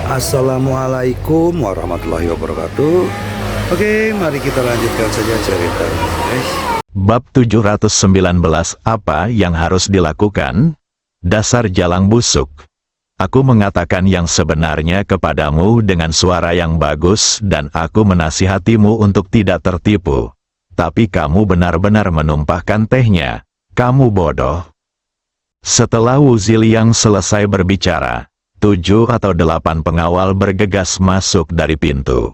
Assalamualaikum warahmatullahi wabarakatuh. Oke, mari kita lanjutkan saja ceritanya, guys. Bab 719. Apa yang harus dilakukan? Dasar jalang busuk. Aku mengatakan yang sebenarnya kepadamu dengan suara yang bagus dan aku menasihatimu untuk tidak tertipu. Tapi kamu benar-benar menumpahkan tehnya. Kamu bodoh. Setelah Wu Ziliang selesai berbicara, 7 atau 8 pengawal bergegas masuk dari pintu.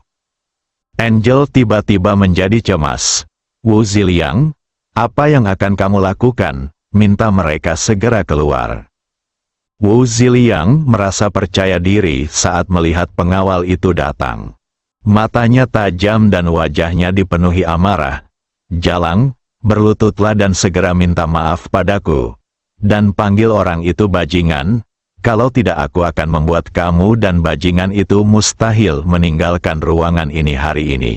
Angel tiba-tiba menjadi cemas. Wu Ziliang, apa yang akan kamu lakukan? Minta mereka segera keluar. Wu Ziliang merasa percaya diri saat melihat pengawal itu datang. Matanya tajam dan wajahnya dipenuhi amarah. Jalang, berlututlah dan segera minta maaf padaku. Dan panggil orang itu bajingan, kalau tidak aku akan membuat kamu dan bajingan itu mustahil meninggalkan ruangan ini hari ini.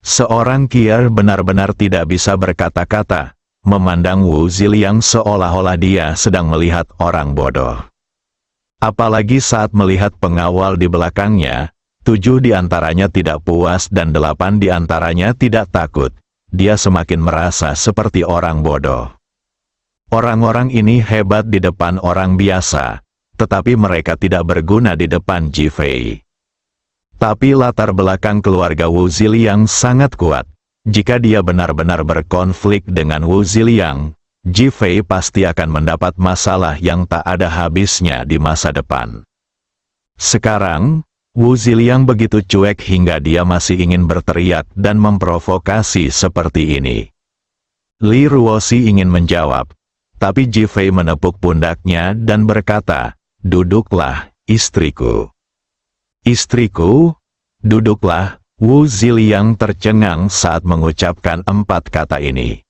Seorang kier benar-benar tidak bisa berkata-kata, memandang Wu Ziliang seolah-olah dia sedang melihat orang bodoh. Apalagi saat melihat pengawal di belakangnya, 7 di antaranya tidak puas dan 8 di antaranya tidak takut. Dia semakin merasa seperti orang bodoh. Orang-orang ini hebat di depan orang biasa, tetapi mereka tidak berguna di depan Ji Fei. Tapi latar belakang keluarga Wu Ziliang sangat kuat. Jika dia benar-benar berkonflik dengan Wu Ziliang, Ji Fei pasti akan mendapat masalah yang tak ada habisnya di masa depan. Sekarang, Wu Ziliang begitu cuek hingga dia masih ingin berteriak dan memprovokasi seperti ini. Li Ruoxi ingin menjawab, tapi Ji Fei menepuk pundaknya dan berkata, "Duduklah, istriku." "Istriku? Duduklah." Wu Ziliang tercengang saat mengucapkan 4 kata ini.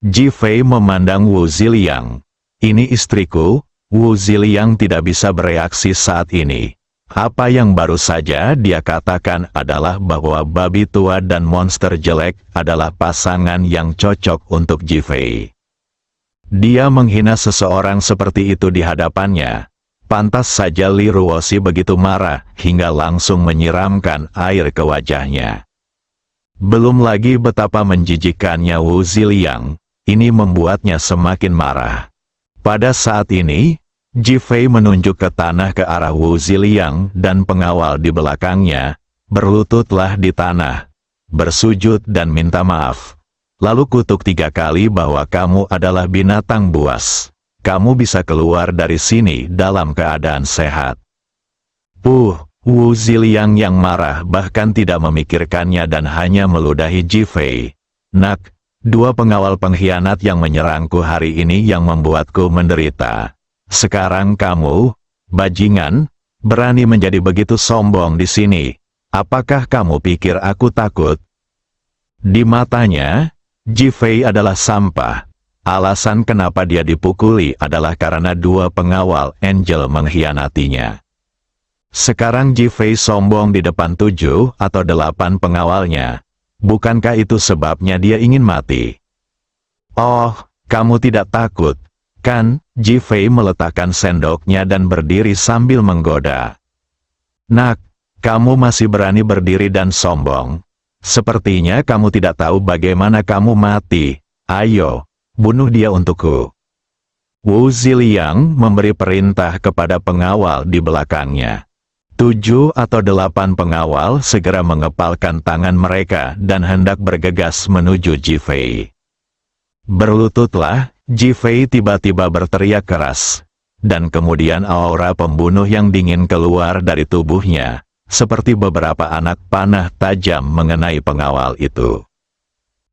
Ji Fei memandang Wu Ziliang. "Ini istriku?" Wu Ziliang tidak bisa bereaksi saat ini. Apa yang baru saja dia katakan adalah bahwa babi tua dan monster jelek adalah pasangan yang cocok untuk Ji Fei. Dia menghina seseorang seperti itu di hadapannya. Pantas saja Li Ruoxi begitu marah, hingga langsung menyiramkan air ke wajahnya. Belum lagi betapa menjijikkannya Wu Ziliang, ini membuatnya semakin marah. Pada saat ini, Ji Fei menunjuk ke tanah ke arah Wu Ziliang dan pengawal di belakangnya, "Berlututlah di tanah, bersujud dan minta maaf. Lalu kutuk 3 kali bahwa kamu adalah binatang buas. Kamu bisa keluar dari sini dalam keadaan sehat." Wu Ziliang yang marah bahkan tidak memikirkannya dan hanya meludahi Ji Fei. "Nak, 2 pengawal pengkhianat yang menyerangku hari ini yang membuatku menderita. Sekarang kamu, bajingan, berani menjadi begitu sombong di sini. Apakah kamu pikir aku takut?" Di matanya, Ji Fei adalah sampah. Alasan kenapa dia dipukuli adalah karena 2 pengawal Angel mengkhianatinya. Sekarang Ji Fei sombong di depan 7 atau 8 pengawalnya. Bukankah itu sebabnya dia ingin mati? "Oh, kamu tidak takut, kan?" Ji Fei meletakkan sendoknya dan berdiri sambil menggoda. "Nak, kamu masih berani berdiri dan sombong. Sepertinya kamu tidak tahu bagaimana kamu mati. Ayo, bunuh dia untukku." Wu Ziliang memberi perintah kepada pengawal di belakangnya. 7 atau 8 pengawal segera mengepalkan tangan mereka dan hendak bergegas menuju Ji Fei. "Berlututlah!" Ji Fei tiba-tiba berteriak keras. Dan kemudian aura pembunuh yang dingin keluar dari tubuhnya, seperti beberapa anak panah tajam mengenai pengawal itu.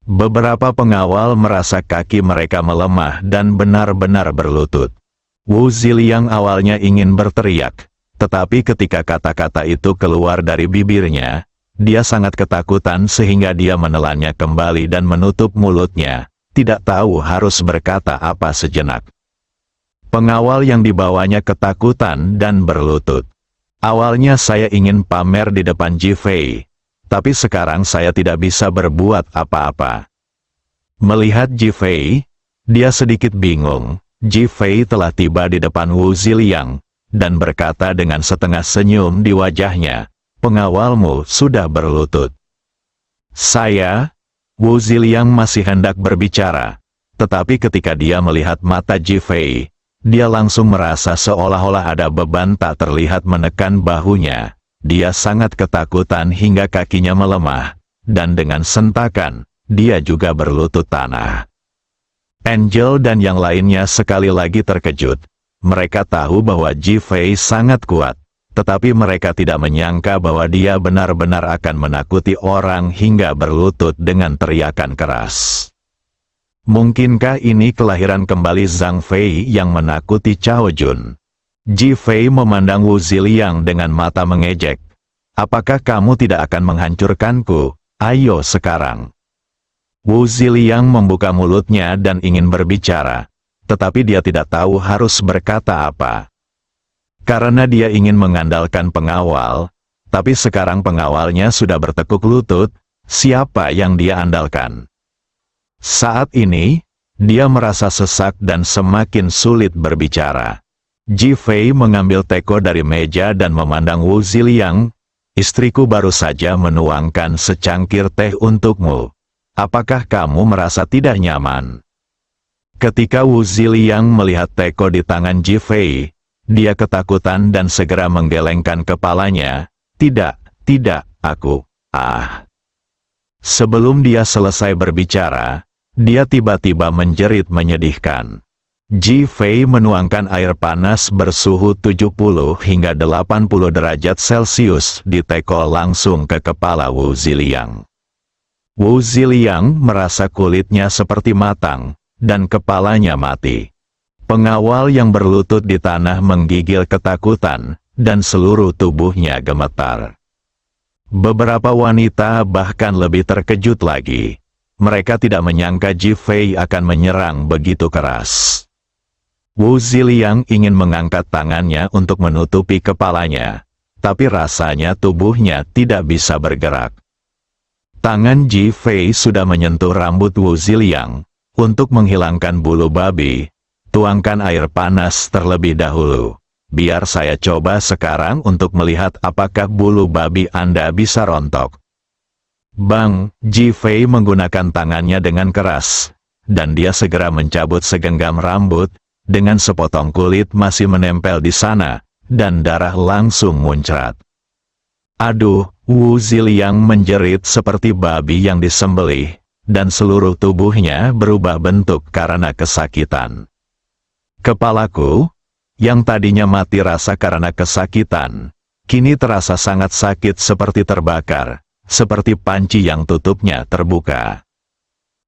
Beberapa pengawal merasa kaki mereka melemah dan benar-benar berlutut. Wu Ziliang awalnya ingin berteriak, tetapi ketika kata-kata itu keluar dari bibirnya, dia sangat ketakutan sehingga dia menelannya kembali dan menutup mulutnya, tidak tahu harus berkata apa sejenak. Pengawal yang dibawanya ketakutan dan berlutut. "Awalnya saya ingin pamer di depan Ji Fei, tapi sekarang saya tidak bisa berbuat apa-apa." Melihat Ji Fei, dia sedikit bingung. Ji Fei telah tiba di depan Wu Ziliang, dan berkata dengan setengah senyum di wajahnya, "Pengawalmu sudah berlutut." Saya, Wu Ziliang masih hendak berbicara, tetapi ketika dia melihat mata Ji Fei, dia langsung merasa seolah-olah ada beban tak terlihat menekan bahunya. Dia sangat ketakutan hingga kakinya melemah, dan dengan sentakan, dia juga berlutut tanah. Angel dan yang lainnya sekali lagi terkejut. Mereka tahu bahwa Ji Fei sangat kuat, tetapi mereka tidak menyangka bahwa dia benar-benar akan menakuti orang hingga berlutut dengan teriakan keras. Mungkinkah ini kelahiran kembali Zhang Fei yang menakuti Cao Jun? Ji Fei memandang Wu Ziliang dengan mata mengejek. "Apakah kamu tidak akan menghancurkanku? Ayo sekarang." Wu Ziliang membuka mulutnya dan ingin berbicara, tetapi dia tidak tahu harus berkata apa. Karena dia ingin mengandalkan pengawal, tapi sekarang pengawalnya sudah bertekuk lutut, siapa yang dia andalkan? Saat ini, dia merasa sesak dan semakin sulit berbicara. Ji Fei mengambil teko dari meja dan memandang Wu Ziliang. "Istriku baru saja menuangkan secangkir teh untukmu. Apakah kamu merasa tidak nyaman?" Ketika Wu Ziliang melihat teko di tangan Ji Fei, dia ketakutan dan segera menggelengkan kepalanya. Tidak, aku." Sebelum dia selesai berbicara, dia tiba-tiba menjerit menyedihkan. Ji Fei menuangkan air panas bersuhu 70 hingga 80 derajat Celcius di teko langsung ke kepala Wu Ziliang. Wu Ziliang merasa kulitnya seperti matang, dan kepalanya mati. Pengawal yang berlutut di tanah menggigil ketakutan, dan seluruh tubuhnya gemetar. Beberapa wanita bahkan lebih terkejut lagi. Mereka tidak menyangka Ji Fei akan menyerang begitu keras. Wu Ziliang ingin mengangkat tangannya untuk menutupi kepalanya, tapi rasanya tubuhnya tidak bisa bergerak. Tangan Ji Fei sudah menyentuh rambut Wu Ziliang. Untuk menghilangkan bulu babi, tuangkan air panas terlebih dahulu. Biar saya coba sekarang untuk melihat apakah bulu babi Anda bisa rontok. Bang, Ji Fei menggunakan tangannya dengan keras, dan dia segera mencabut segenggam rambut, dengan sepotong kulit masih menempel di sana, dan darah langsung muncrat. Aduh, Wu Ziliang menjerit seperti babi yang disembelih, dan seluruh tubuhnya berubah bentuk karena kesakitan. Kepalaku, yang tadinya mati rasa karena kesakitan, kini terasa sangat sakit seperti terbakar, seperti panci yang tutupnya terbuka.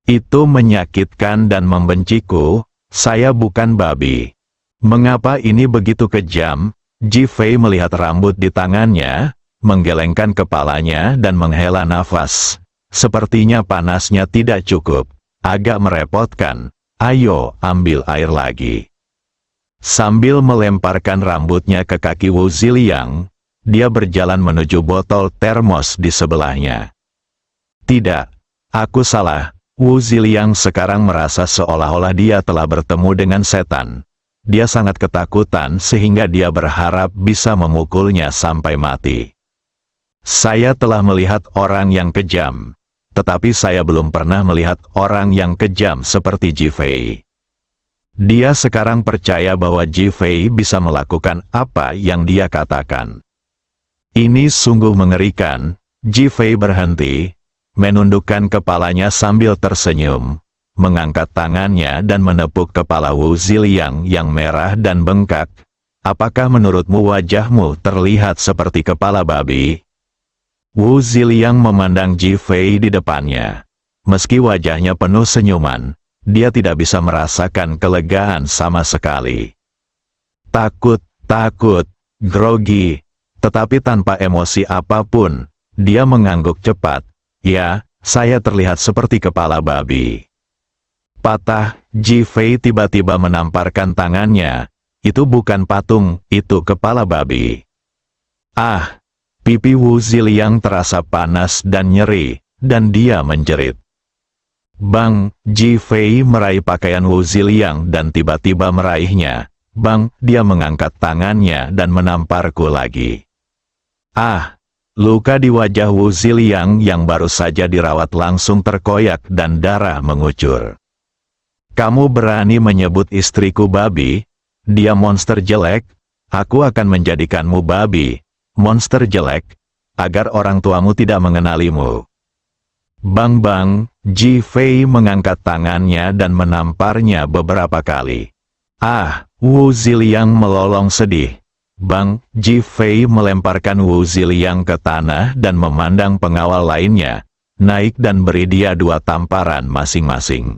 Itu menyakitkan dan membenciku, saya bukan babi. Mengapa ini begitu kejam? Ji Fei melihat rambut di tangannya, menggelengkan kepalanya dan menghela nafas. Sepertinya panasnya tidak cukup, agak merepotkan. Ayo, ambil air lagi. Sambil melemparkan rambutnya ke kaki Wu Ziliang, dia berjalan menuju botol termos di sebelahnya. Tidak, aku salah. Wu Ziliang sekarang merasa seolah-olah dia telah bertemu dengan setan. Dia sangat ketakutan sehingga dia berharap bisa memukulnya sampai mati. Saya telah melihat orang yang kejam, tetapi saya belum pernah melihat orang yang kejam seperti Ji Fei. Dia sekarang percaya bahwa Ji Fei bisa melakukan apa yang dia katakan. Ini sungguh mengerikan. Ji Fei berhenti, menundukkan kepalanya sambil tersenyum, mengangkat tangannya dan menepuk kepala Wu Ziliang yang merah dan bengkak. Apakah menurutmu wajahmu terlihat seperti kepala babi? Wu Ziliang memandang Ji Fei di depannya. Meski wajahnya penuh senyuman, dia tidak bisa merasakan kelegaan sama sekali. Takut, grogi, tetapi tanpa emosi apapun, dia mengangguk cepat. Ya, saya terlihat seperti kepala babi. Patah, Ji Fei tiba-tiba menamparkan tangannya. Itu bukan patung, itu kepala babi. Ah! Pipi Wu Ziliang terasa panas dan nyeri, dan dia menjerit. Bang, Ji Fei meraih pakaian Wu Ziliang dan tiba-tiba meraihnya, Bang, dia mengangkat tangannya dan menamparku lagi. Ah, luka di wajah Wu Ziliang yang baru saja dirawat langsung terkoyak dan darah mengucur. Kamu berani menyebut istriku babi? Dia monster jelek. Aku akan menjadikanmu babi, monster jelek, agar orang tuamu tidak mengenalimu. Bang, Ji Fei mengangkat tangannya dan menamparnya beberapa kali. Ah, Wu Ziliang melolong sedih. Bang, Ji Fei melemparkan Wu Ziliang ke tanah dan memandang pengawal lainnya, naik dan beri dia 2 tamparan masing-masing.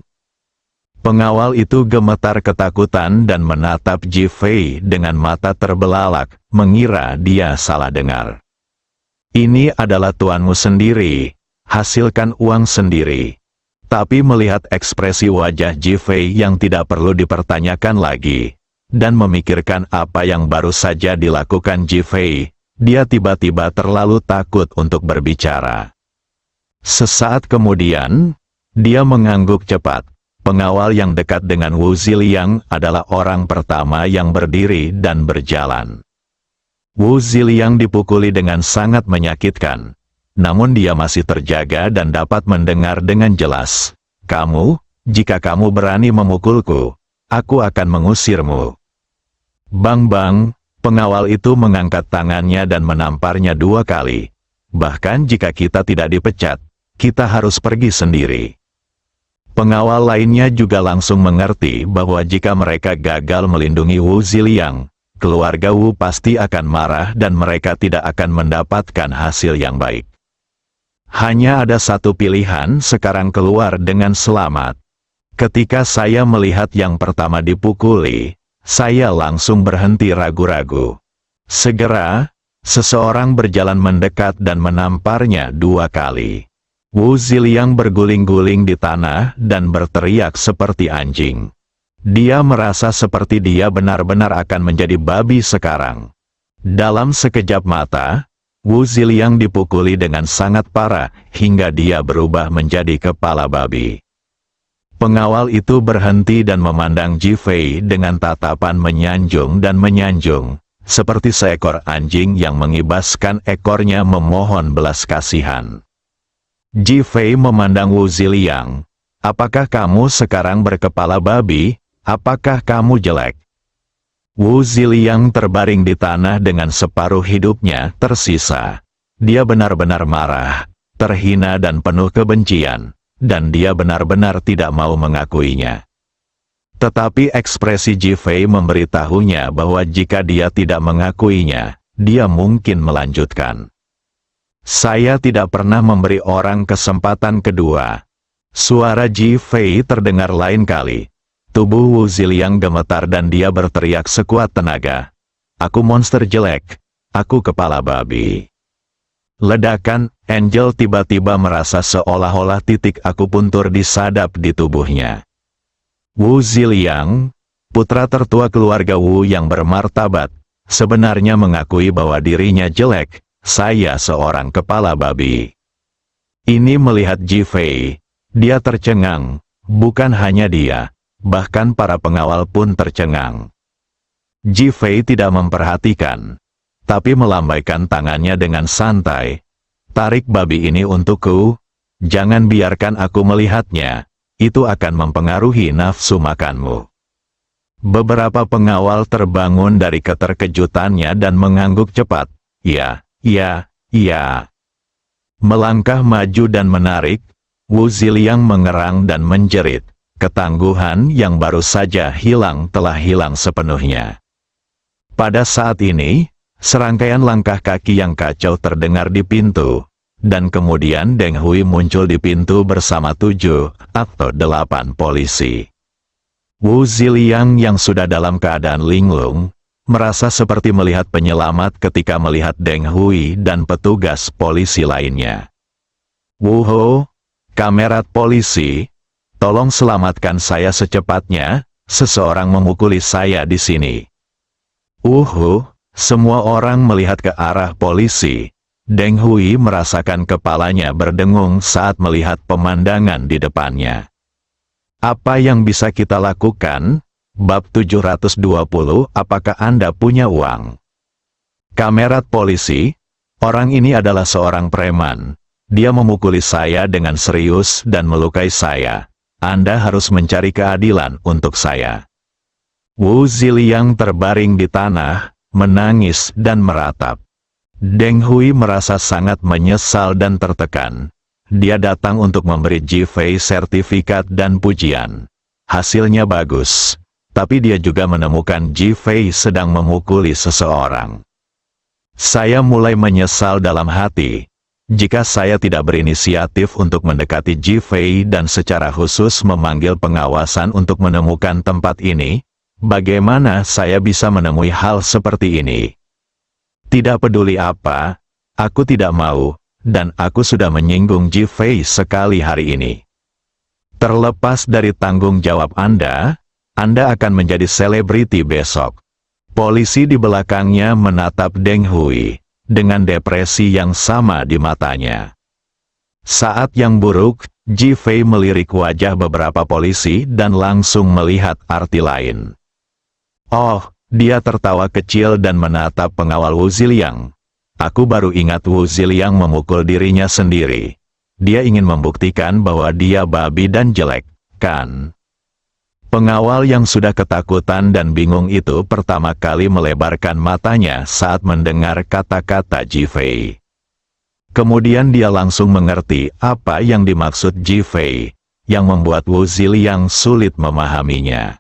Pengawal itu gemetar ketakutan dan menatap Ji Fei dengan mata terbelalak, mengira dia salah dengar. Ini adalah tuanmu sendiri, hasilkan uang sendiri. Tapi melihat ekspresi wajah Ji Fei yang tidak perlu dipertanyakan lagi, dan memikirkan apa yang baru saja dilakukan Ji Fei, dia tiba-tiba terlalu takut untuk berbicara. Sesaat kemudian, dia mengangguk cepat. Pengawal yang dekat dengan Wu Ziliang adalah orang pertama yang berdiri dan berjalan. Wu Ziliang dipukuli dengan sangat menyakitkan. Namun dia masih terjaga dan dapat mendengar dengan jelas. Kamu, jika kamu berani memukulku, aku akan mengusirmu. Bang, pengawal itu mengangkat tangannya dan menamparnya 2 kali. Bahkan jika kita tidak dipecat, kita harus pergi sendiri. Pengawal lainnya juga langsung mengerti bahwa jika mereka gagal melindungi Wu Ziliang, keluarga Wu pasti akan marah dan mereka tidak akan mendapatkan hasil yang baik. Hanya ada satu pilihan, sekarang keluar dengan selamat. Ketika saya melihat yang pertama dipukuli, saya langsung berhenti ragu-ragu. Segera, seseorang berjalan mendekat dan menamparnya 2 kali. Wu Ziliang berguling-guling di tanah dan berteriak seperti anjing. Dia merasa seperti dia benar-benar akan menjadi babi sekarang. Dalam sekejap mata, Wu Ziliang dipukuli dengan sangat parah hingga dia berubah menjadi kepala babi. Pengawal itu berhenti dan memandang Ji Fei dengan tatapan menyanjung dan menyanjung, seperti seekor anjing yang mengibaskan ekornya memohon belas kasihan. Ji Fei memandang Wu Ziliang. Apakah kamu sekarang berkepala babi? Apakah kamu jelek? Wu Ziliang terbaring di tanah dengan separuh hidupnya tersisa. Dia benar-benar marah, terhina dan penuh kebencian, dan dia benar-benar tidak mau mengakuinya. Tetapi ekspresi Ji Fei memberitahunya bahwa jika dia tidak mengakuinya, dia mungkin melanjutkan. Saya tidak pernah memberi orang kesempatan kedua. Suara Ji Fei terdengar lain kali. Tubuh Wu Ziliang gemetar dan dia berteriak sekuat tenaga. Aku monster jelek. Aku kepala babi. Ledakan, Angel tiba-tiba merasa seolah-olah titik akupuntur disadap di tubuhnya. Wu Ziliang, putra tertua keluarga Wu yang bermartabat, sebenarnya mengakui bahwa dirinya jelek. Saya seorang kepala babi. Ini melihat Ji Fei, dia tercengang. Bukan hanya dia, bahkan para pengawal pun tercengang. Ji Fei tidak memperhatikan, tapi melambaikan tangannya dengan santai. Tarik babi ini untukku, jangan biarkan aku melihatnya, itu akan mempengaruhi nafsu makanmu. Beberapa pengawal terbangun dari keterkejutannya dan mengangguk cepat. Ya. Melangkah maju dan menarik, Wu Ziliang mengerang dan menjerit. Ketangguhan yang baru saja hilang telah hilang sepenuhnya. Pada saat ini, serangkaian langkah kaki yang kacau terdengar di pintu, dan kemudian Deng Hui muncul di pintu bersama 7 atau 8 polisi. Wu Ziliang yang sudah dalam keadaan linglung, merasa seperti melihat penyelamat ketika melihat Deng Hui dan petugas polisi lainnya. Wu Ho, kamerat polisi, tolong selamatkan saya secepatnya, seseorang memukuli saya di sini. Semua orang melihat ke arah polisi. Deng Hui merasakan kepalanya berdengung saat melihat pemandangan di depannya. Apa yang bisa kita lakukan? Bab 720, apakah Anda punya uang? Kamerat polisi, orang ini adalah seorang preman. Dia memukuli saya dengan serius dan melukai saya. Anda harus mencari keadilan untuk saya. Wu Ziliang terbaring di tanah, menangis dan meratap. Deng Hui merasa sangat menyesal dan tertekan. Dia datang untuk memberi Ji Fei sertifikat dan pujian. Hasilnya bagus. Tapi dia juga menemukan Ji Fei sedang memukuli seseorang. Saya mulai menyesal dalam hati. Jika saya tidak berinisiatif untuk mendekati Ji Fei dan secara khusus memanggil pengawasan untuk menemukan tempat ini, bagaimana saya bisa menemui hal seperti ini? Tidak peduli apa, aku tidak mau, dan aku sudah menyinggung Ji Fei sekali hari ini. Terlepas dari tanggung jawab Anda akan menjadi selebriti besok. Polisi di belakangnya menatap Deng Hui, dengan depresi yang sama di matanya. Saat yang buruk, Ji Fei melirik wajah beberapa polisi dan langsung melihat arti lain. Oh, dia tertawa kecil dan menatap pengawal Wu Ziliang. Aku baru ingat Wu Ziliang memukul dirinya sendiri. Dia ingin membuktikan bahwa dia babi dan jelek, kan? Pengawal yang sudah ketakutan dan bingung itu pertama kali melebarkan matanya saat mendengar kata-kata Ji Fei. Kemudian dia langsung mengerti apa yang dimaksud Ji Fei, yang membuat Wu Ziliang sulit memahaminya.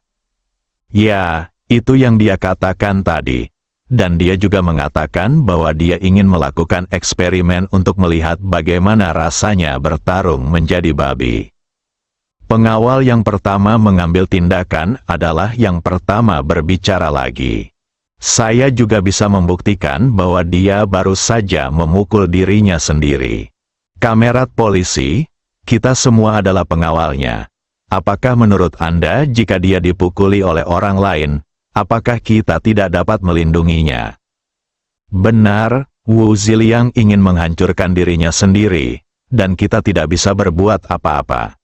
Ya, itu yang dia katakan tadi. Dan dia juga mengatakan bahwa dia ingin melakukan eksperimen untuk melihat bagaimana rasanya bertarung menjadi babi. Pengawal yang pertama mengambil tindakan adalah yang pertama berbicara lagi. Saya juga bisa membuktikan bahwa dia baru saja memukul dirinya sendiri. Kamerat polisi, kita semua adalah pengawalnya. Apakah menurut Anda jika dia dipukuli oleh orang lain, apakah kita tidak dapat melindunginya? Benar, Wu Ziliang ingin menghancurkan dirinya sendiri, dan kita tidak bisa berbuat apa-apa.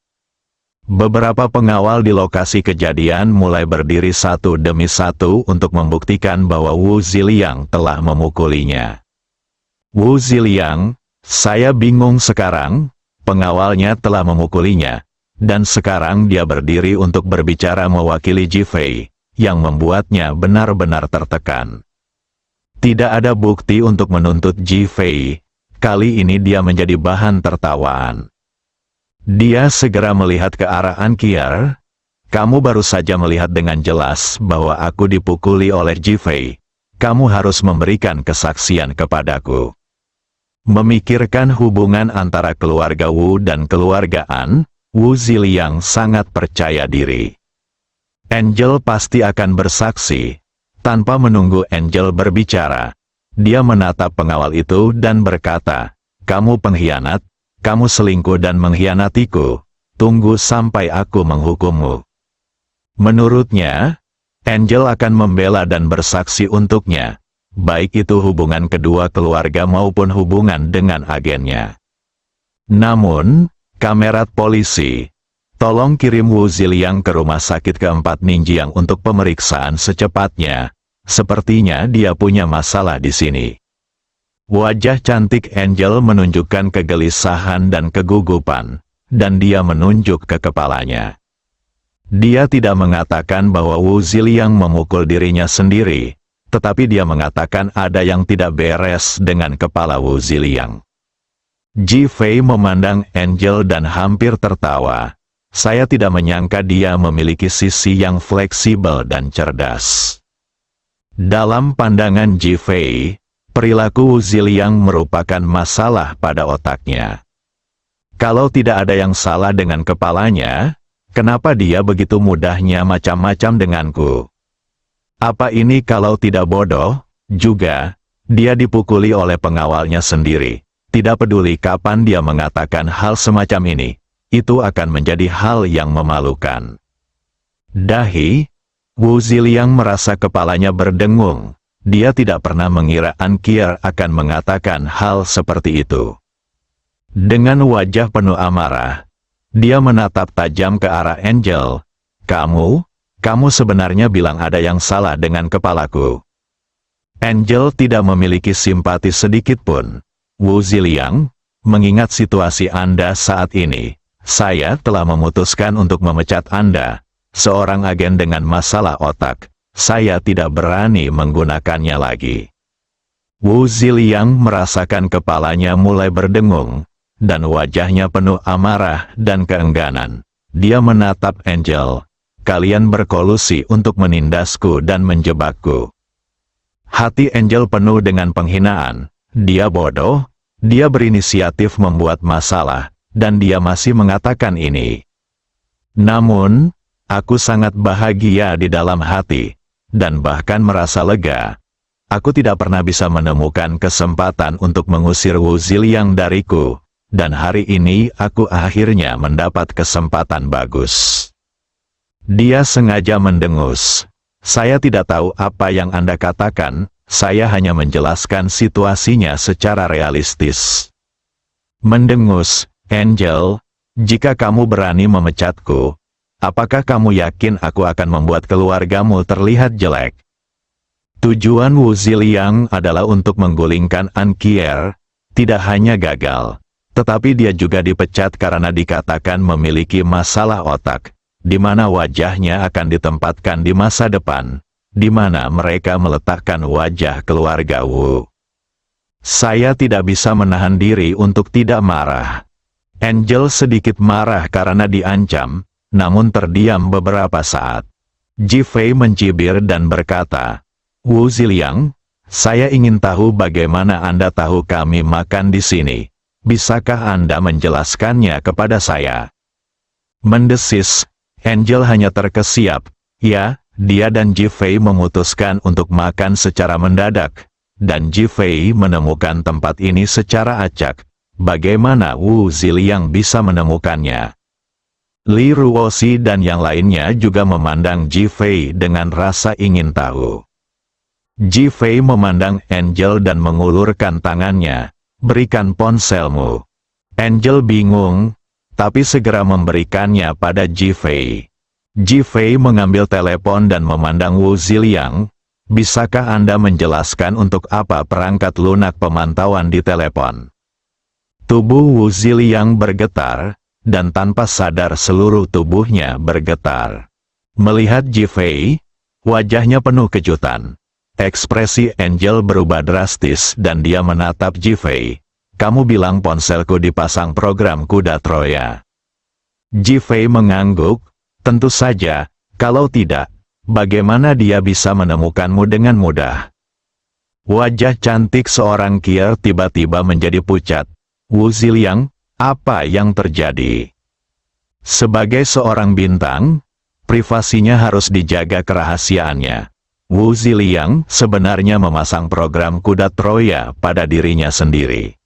Beberapa pengawal di lokasi kejadian mulai berdiri satu demi satu untuk membuktikan bahwa Wu Ziliang telah memukulinya. Wu Ziliang, saya bingung sekarang, pengawalnya telah memukulinya, dan sekarang dia berdiri untuk berbicara mewakili Ji Fei, yang membuatnya benar-benar tertekan. Tidak ada bukti untuk menuntut Ji Fei, kali ini dia menjadi bahan tertawaan. Dia segera melihat ke arah An Kier. Kamu baru saja melihat dengan jelas bahwa aku dipukuli oleh Ji Fei. Kamu harus memberikan kesaksian kepadaku. Memikirkan hubungan antara keluarga Wu dan keluarga An, Wu Ziliang sangat percaya diri. Angel pasti akan bersaksi. Tanpa menunggu Angel berbicara, dia menatap pengawal itu dan berkata, "Kamu pengkhianat. Kamu selingkuh dan mengkhianatiku, tunggu sampai aku menghukummu." Menurutnya, Angel akan membela dan bersaksi untuknya, baik itu hubungan kedua keluarga maupun hubungan dengan agennya. Namun, kamerat polisi, tolong kirim Wu Ziliang ke rumah sakit keempat Ninjiang untuk pemeriksaan secepatnya, sepertinya dia punya masalah di sini. Wajah cantik Angel menunjukkan kegelisahan dan kegugupan, dan dia menunjuk ke kepalanya. Dia tidak mengatakan bahwa Wu Ziliang memukul dirinya sendiri, tetapi dia mengatakan ada yang tidak beres dengan kepala Wu Ziliang. Ji Fei memandang Angel dan hampir tertawa. Saya tidak menyangka dia memiliki sisi yang fleksibel dan cerdas. Dalam pandangan Ji Fei, perilaku Wu Ziliang merupakan masalah pada otaknya. Kalau tidak ada yang salah dengan kepalanya, kenapa dia begitu mudahnya macam-macam denganku? Apa ini kalau tidak bodoh? Juga, dia dipukuli oleh pengawalnya sendiri. Tidak peduli kapan dia mengatakan hal semacam ini, itu akan menjadi hal yang memalukan. Dahi, Wu Ziliang merasa kepalanya berdengung. Dia tidak pernah mengira An Kier akan mengatakan hal seperti itu. Dengan wajah penuh amarah, dia menatap tajam ke arah Angel. Kamu Kamu sebenarnya bilang ada yang salah dengan kepalaku. Angel tidak memiliki simpati sedikit pun. Wu Ziliang, mengingat situasi Anda saat ini, saya telah memutuskan untuk memecat Anda, seorang agen dengan masalah otak. Saya tidak berani menggunakannya lagi. Wu Ziliang merasakan kepalanya mulai berdengung, dan wajahnya penuh amarah dan keengganan. Dia menatap Angel. Kalian berkolusi untuk menindasku dan menjebakku. Hati Angel penuh dengan penghinaan. Dia bodoh, dia berinisiatif membuat masalah, dan dia masih mengatakan ini. Namun, aku sangat bahagia di dalam hati, dan bahkan merasa lega. Aku tidak pernah bisa menemukan kesempatan untuk mengusir Wu Ziliang dariku, dan hari ini aku akhirnya mendapat kesempatan bagus. Dia sengaja mendengus. Saya tidak tahu apa yang Anda katakan, saya hanya menjelaskan situasinya secara realistis. Mendengus, Angel, jika kamu berani memecatku, apakah kamu yakin aku akan membuat keluargamu terlihat jelek? Tujuan Wu Ziliang adalah untuk menggulingkan An Qier, tidak hanya gagal, tetapi dia juga dipecat karena dikatakan memiliki masalah otak, di mana wajahnya akan ditempatkan di masa depan, di mana mereka meletakkan wajah keluarga Wu. Saya tidak bisa menahan diri untuk tidak marah. Angel sedikit marah karena diancam, namun terdiam beberapa saat. Ji Fei mencibir dan berkata, Wu Ziliang, saya ingin tahu bagaimana Anda tahu kami makan di sini. Bisakah Anda menjelaskannya kepada saya? Mendesis, Angel hanya terkesiap. Ya, dia dan Ji Fei memutuskan untuk makan secara mendadak, dan Ji Fei menemukan tempat ini secara acak. Bagaimana Wu Ziliang bisa menemukannya? Li Ruoxi dan yang lainnya juga memandang Ji Fei dengan rasa ingin tahu. Ji Fei memandang Angel dan mengulurkan tangannya. Berikan ponselmu. Angel bingung, tapi segera memberikannya pada Ji Fei. Ji Fei mengambil telepon dan memandang Wu Ziliang. Bisakah Anda menjelaskan untuk apa perangkat lunak pemantauan di telepon? Tubuh Wu Ziliang bergetar, dan tanpa sadar seluruh tubuhnya bergetar. Melihat Ji Fei, wajahnya penuh kejutan. Ekspresi Angel berubah drastis dan dia menatap Ji Fei. Kamu bilang ponselku dipasang program kuda Troya. Ji Fei mengangguk. Tentu saja, kalau tidak, bagaimana dia bisa menemukanmu dengan mudah? Wajah cantik seorang Qier tiba-tiba menjadi pucat. Wu Ziliang, apa yang terjadi? Sebagai seorang bintang, privasinya harus dijaga kerahasiaannya. Wu Ziliang sebenarnya memasang program kuda Troya pada dirinya sendiri.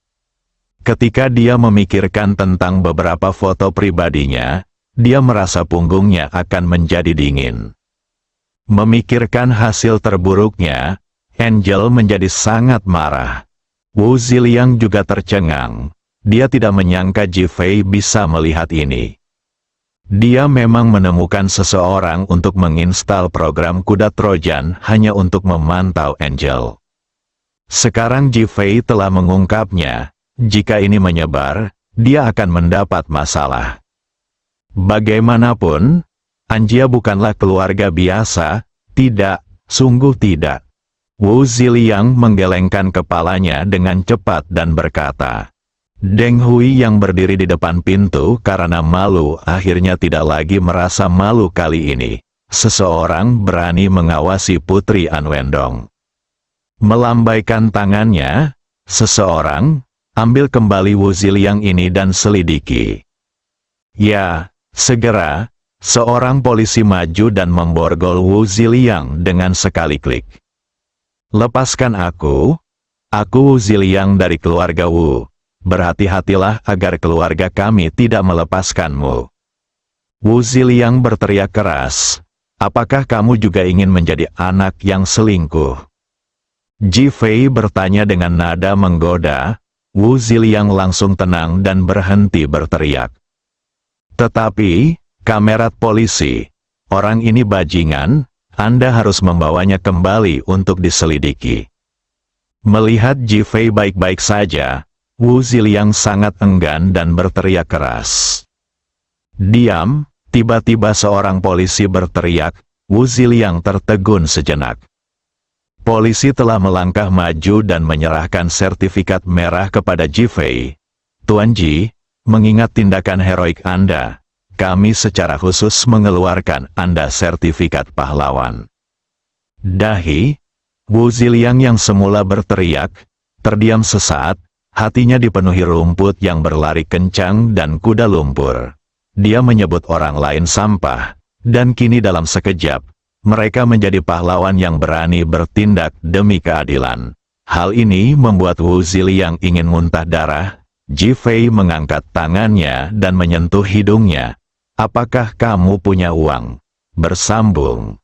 Ketika dia memikirkan tentang beberapa foto pribadinya, dia merasa punggungnya akan menjadi dingin. Memikirkan hasil terburuknya, Angel menjadi sangat marah. Wu Ziliang juga tercengang. Dia tidak menyangka Ji Fei bisa melihat ini. Dia memang menemukan seseorang untuk menginstal program kuda Trojan hanya untuk memantau Angel. Sekarang Ji Fei telah mengungkapnya. Jika ini menyebar, dia akan mendapat masalah. Bagaimanapun, Anjia bukanlah keluarga biasa, tidak, sungguh tidak. Wu Ziliang menggelengkan kepalanya dengan cepat dan berkata, Deng Hui yang berdiri di depan pintu karena malu akhirnya tidak lagi merasa malu kali ini. Seseorang berani mengawasi Putri An Wendong. Melambaikan tangannya, seseorang, ambil kembali Wu Ziliang ini dan selidiki. Ya, segera, seorang polisi maju dan memborgol Wu Ziliang dengan sekali klik. Lepaskan aku Wu Ziliang dari keluarga Wu. Berhati-hatilah agar keluarga kami tidak melepaskanmu. Wu Ziliang berteriak keras. Apakah kamu juga ingin menjadi anak yang selingkuh? Ji Fei bertanya dengan nada menggoda. Wu Ziliang langsung tenang dan berhenti berteriak. Tetapi, kamerat polisi, Orang ini bajingan, Anda harus membawanya kembali untuk diselidiki. Melihat Ji Fei baik-baik saja, Wu Ziliang sangat enggan dan berteriak keras. Diam, tiba-tiba seorang polisi berteriak. Wu Ziliang tertegun sejenak. Polisi telah melangkah maju dan menyerahkan sertifikat merah kepada Ji Fei. Tuan Ji, mengingat tindakan heroik Anda, kami secara khusus mengeluarkan Anda sertifikat pahlawan. Dahi, Wu Ziliang yang semula berteriak, terdiam sesaat, hatinya dipenuhi rumput yang berlari kencang dan kuda lumpur. Dia menyebut orang lain sampah. Dan kini dalam sekejap, mereka menjadi pahlawan yang berani bertindak demi keadilan. Hal ini membuat Wu Ziliang ingin muntah darah. Ji Fei mengangkat tangannya dan menyentuh hidungnya. Apakah kamu punya uang? Bersambung.